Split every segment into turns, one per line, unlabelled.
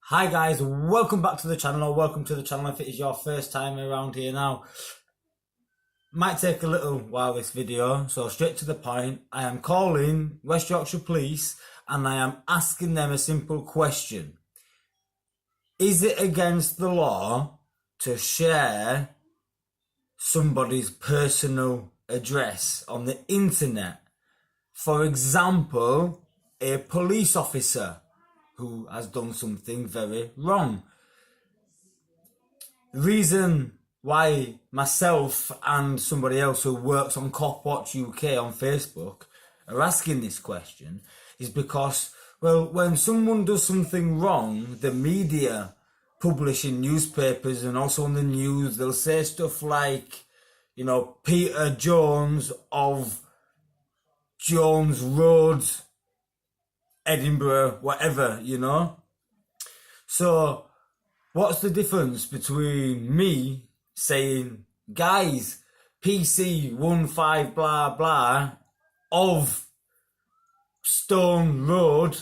Hi guys, welcome back to the channel, or welcome to the channel if it is your first time around here now. Might take a little while this video, so straight to the point. I am calling West Yorkshire Police and I am asking them a simple question. Is it against the law to share somebody's personal address on the internet? For example, a police officer who has done something very wrong. The reason why myself and somebody else who works on Cop Watch UK on Facebook are asking this question is because, well, when someone does something wrong, the media publish in newspapers and also on the news, they'll say stuff like, you know, Peter Jones of Jones Road, Edinburgh, whatever, you know. So what's the difference between me saying, guys, PC 15 blah blah of Stone Road,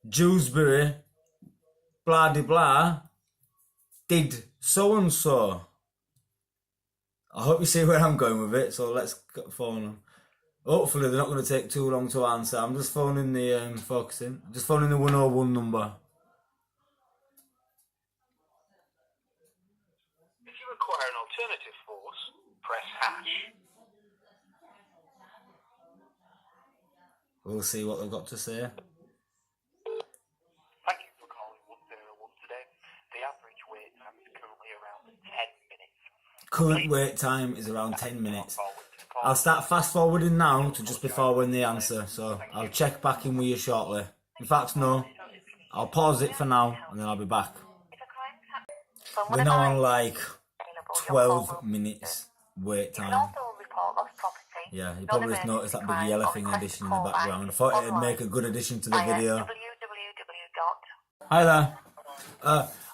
Dewsbury, blah de blah, did so and so? I hope you see where I'm going with it, so let's get the phone on. Hopefully they're not going to take too long to answer. I'm just phoning the, focusing. I'm just phoning the 101 number.
If you require an alternative force, press hash.
We'll see what they've got to say.
Thank you for calling 101 today. The average wait time is currently around 10 minutes.
Current wait time is around 10 minutes. I'll start fast forwarding now to just before when they answer, so I'll check back in with you shortly. In fact, no, I'll pause it for now and then I'll be back. We're now on like 12 minutes wait time. Yeah, you probably just noticed that big yellow thing addition in the background. I thought it'd make a good addition to the video. Hi there.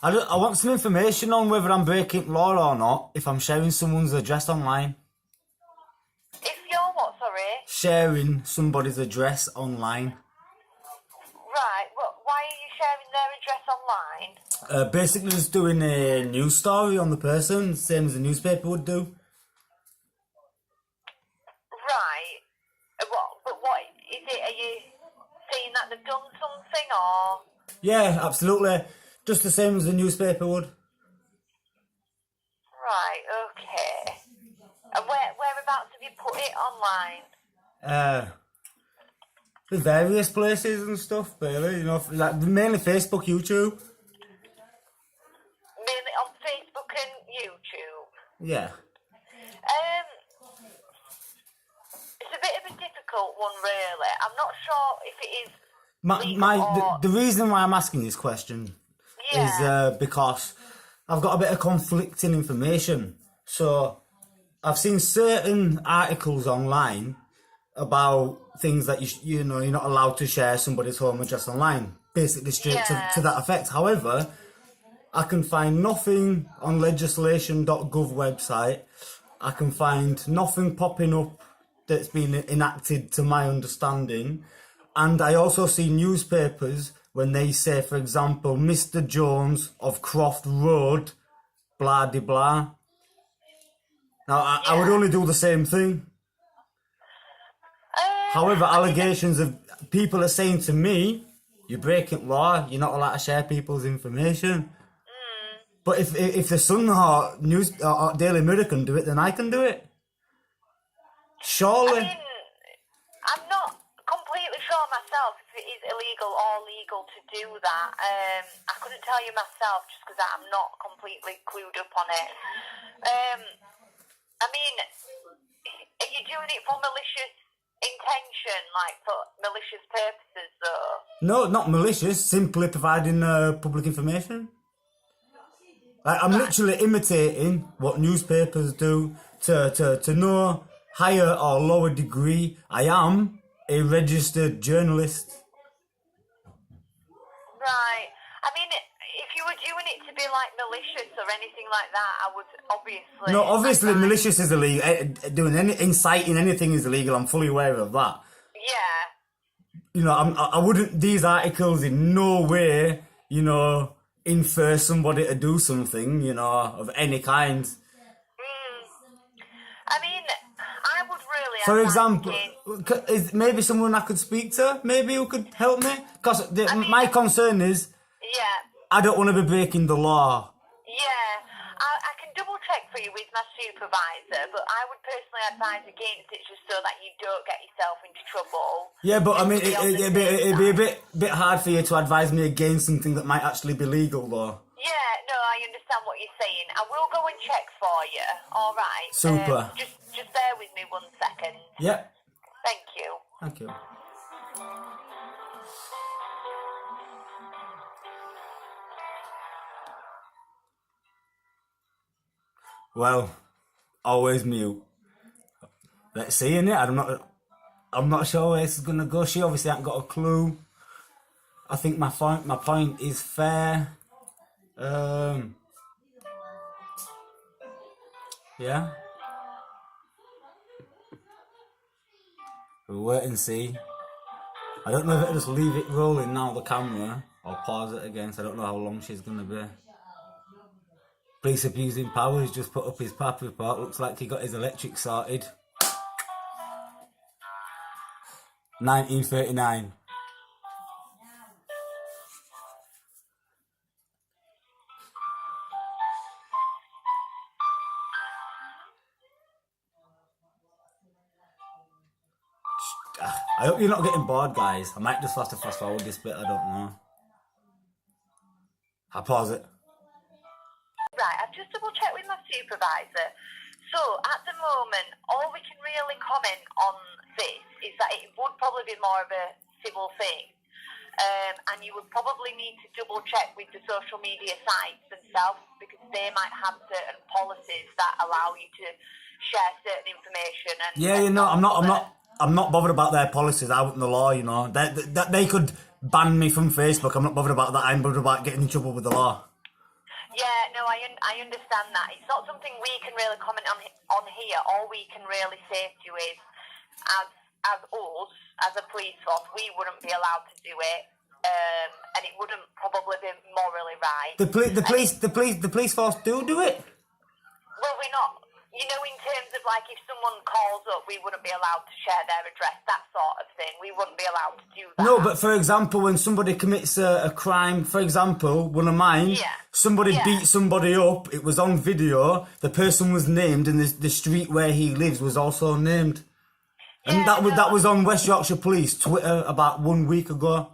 I want some information on whether I'm breaking law or not if I'm sharing someone's address online. Sharing somebody's address online.
Right, well, why are you sharing their address online?
Basically just doing a news story on the person, same as a newspaper would do.
Right, but what is it? Are you saying that they've done something or?
Yeah, absolutely. Just the same as a newspaper would.
Right, okay. And whereabouts have you put it online?
The various places and stuff, really, you know, like mainly Facebook, YouTube.
Mainly on Facebook and YouTube?
Yeah.
It's a bit of a difficult one, really. I'm not sure if it is
The reason why I'm asking this question is because I've got a bit of conflicting information. So I've seen certain articles online about things that you know you're not allowed to share somebody's home address online, basically straight to that effect. However, I can find nothing on legislation.gov website. I can find nothing popping up that's been enacted to my understanding, and I also see newspapers when they say, for example, Mr. Jones of Croft Road, blah de blah. Now I would only do the same thing. However, allegations of people are saying to me, you're breaking law, you're not allowed to share people's information. But if the Sun or News or Daily Mirror can do it, then I can do it. Surely.
I mean, I'm not completely sure myself if it is illegal or legal to do that. I couldn't tell you myself just because I'm not completely clued up on it. I mean, are you doing it for malicious intention, like for malicious purposes, though?
No, not malicious. Simply providing public information. Like, I'm literally imitating what newspapers do to no higher or lower degree. I am a registered journalist.
Right. I mean, if you were doing it to be like malicious or anything like that, I would obviously.
No, obviously malicious is illegal. Doing inciting anything is illegal. I'm fully aware of that.
Yeah.
You know, I wouldn't. These articles in no way, you know, infer somebody to do something, you know, of any kind.
I mean, I would really
For
advise
example,
against-
is maybe someone I could speak to, maybe who could help me? Because my concern is
yeah.
I don't want to be breaking the law.
Yeah, I can double check for you with my supervisor, but I would personally advise against it just so that you don't get yourself into trouble.
Yeah, but I mean,
Just to be on the
it'd be a
safe side.
bit hard for you to advise me against something that might actually be legal, though.
Yeah, no, I understand what you're saying. I will go and check for you. All right.
Super.
Just bear with me 1 second.
Yep.
Thank you.
Thank you. Well, always mute. Let's see, innit? I'm not sure where this is gonna go. She obviously hasn't got a clue. I think my point is fair. Yeah. We'll wait and see. I don't know if it'll just leave it rolling now, the camera, or pause it again, so I don't know how long she's gonna be. Police abusing power has just put up his PAP report. Looks like he got his electric sorted. 1939. I hope you're not getting bored, guys. I might just have to fast forward this bit, I don't know. I'll pause it.
Right, I've just double checked with my supervisor. So at the moment, all we can really comment on this is that it would probably be more of a civil thing. And you would probably need to double check with the social media sites themselves because they might have certain policies that allow you to share certain information. And
Yeah, you know, I'm not bothered about their policies out in the law, you know. They could ban me from Facebook. I'm not bothered about that. I'm bothered about getting in trouble with the law.
Yeah, no, I understand that. It's not something we can really comment on here. All we can really say to you is, as us, as a police force, we wouldn't be allowed to do it, and it wouldn't probably be morally right.
The police force do it.
Well, we're not. You know, in terms of like if someone calls up, we wouldn't be allowed to share their address, that sort of thing. We wouldn't be allowed to do that.
No, but for example, when somebody commits a crime, for example, one of mine, somebody beat somebody up, it was on video, the person was named, and the street where he lives was also named. And that was on West Yorkshire Police Twitter about 1 week ago.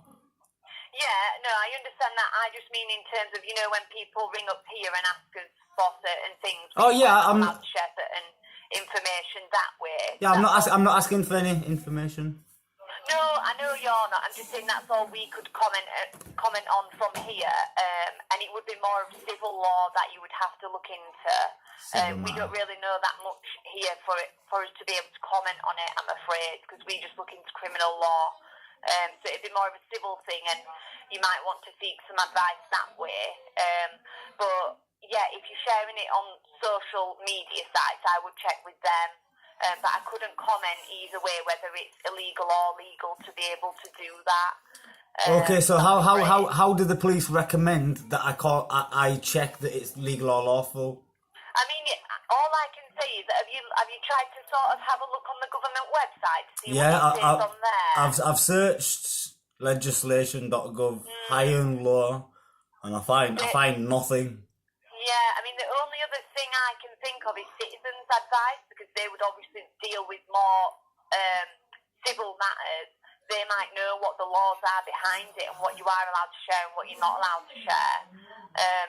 Yeah, no, I understand that. I just mean in terms of, you know, when people ring up here and ask us for certain things.
Oh yeah,
I'm allowed to share certain information that way.
Yeah, I'm not asking for any information.
No, I know you're not. I'm just saying that's all we could comment on from here, and it would be more of civil law that you would have to look into. We don't really know that much here for us to be able to comment on it, I'm afraid, because we just look into criminal law. So it'd be more of a civil thing, and you might want to seek some advice that way. But yeah, if you're sharing it on social media sites, I would check with them. But I couldn't comment either way whether it's illegal or legal to be able to do that.
Okay, so how do the police recommend that I check that it's legal or lawful?
I mean, all I can say is that have you tried to sort of have a look on the government website to see what it says on there?
I've searched legislation.gov high and low, and I find nothing.
Yeah, I mean, the only other thing I can think of is citizens' advice, because they would obviously deal with more civil matters. They might know what the laws are behind it and what you are allowed to share and what you're not allowed to share.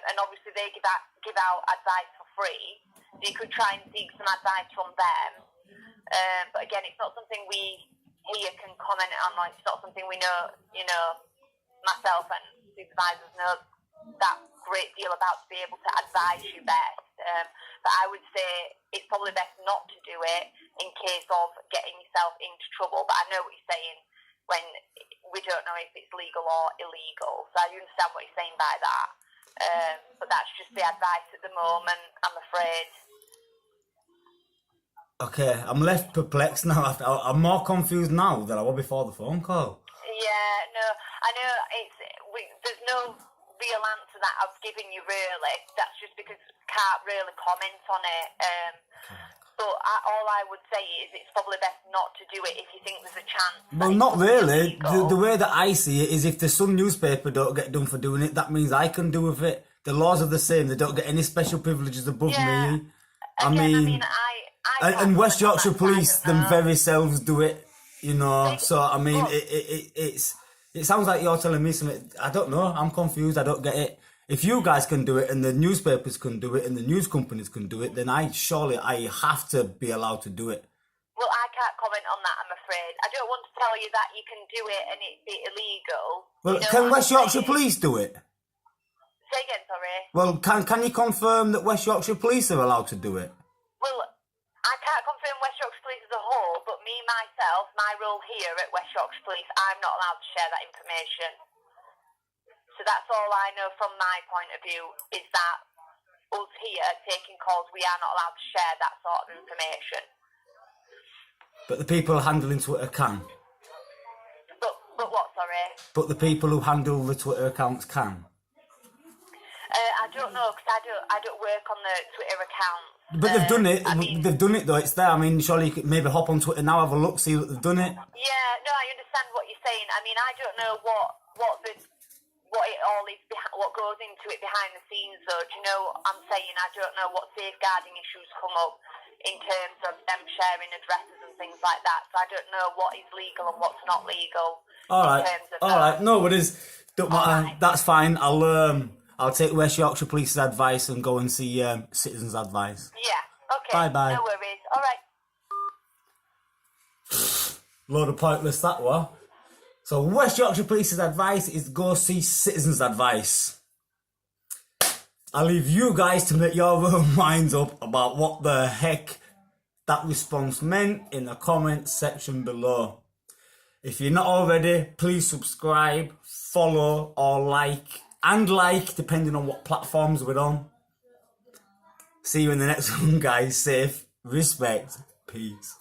And obviously they give out advice for free, so you could try and seek some advice from them. But again, it's not something we here can comment on. Like, it's not something we know, you know, myself and supervisors know that great deal about to be able to advise you best. But I would say it's probably best not to do it in case of getting yourself into trouble. But I know what you're saying when we don't know if it's legal or illegal. So I understand what you're saying by that. But that's just the advice at the moment, I'm afraid.
Okay, I'm less perplexed now. I'm more confused now than I was before the phone call.
Yeah, no, I know there's no real answer that I've given you, really. That's just because I can't really comment on it. But all I would say is it's probably best not to do it if you think there's a chance.
Well, not really. The way that I see it is if the Sun newspaper don't get done for doing it, that means I can do with it. The laws are the same. They don't get any special privileges above me. And West Yorkshire Police, them very selves do it, you know. So, I mean, it sounds like you're telling me something. I don't know. I'm confused. I don't get it. If you guys can do it and the newspapers can do it and the news companies can do it, then I have to be allowed to do it.
Well, I can't comment on that, I'm afraid. I don't want to tell you that you can do it and it be illegal.
Well, can West Yorkshire Police do it?
Say again, sorry.
Well, can you confirm that West Yorkshire Police are allowed to do it?
Well, I can't confirm West Yorkshire Police as a whole, but me, myself, my role here at West Yorkshire Police, I'm not allowed to share that information. So that's all I know from my point of view, is that us here taking calls, we are not allowed to share that sort of information.
But the people handling Twitter can.
But what, sorry?
But the people who handle the Twitter accounts can.
I don't know, because I don't work on the Twitter account.
But they've done it. They've done it though. It's there. I mean, surely you could maybe hop on Twitter now, have a look, see that they've done it.
Yeah, no, I understand what you're saying. I mean, I don't know what it all is, what goes into it behind the scenes, though. Do you know what I'm saying? I don't know what safeguarding issues come up in terms of them sharing addresses and things like that. So I don't know what is legal and what's not legal.
All right. No worries. Don't matter. Right. That's fine. I'll take West Yorkshire Police's advice and go and see Citizens' advice.
Yeah. Okay.
Bye.
No worries. All right.
Load of pointless that were. So West Yorkshire Police's advice is go see Citizens' advice. I'll leave you guys to make your own minds up about what the heck that response meant in the comments section below. If you're not already, please subscribe, follow or like, depending on what platforms we're on. See you in the next one, guys. Safe, respect, peace.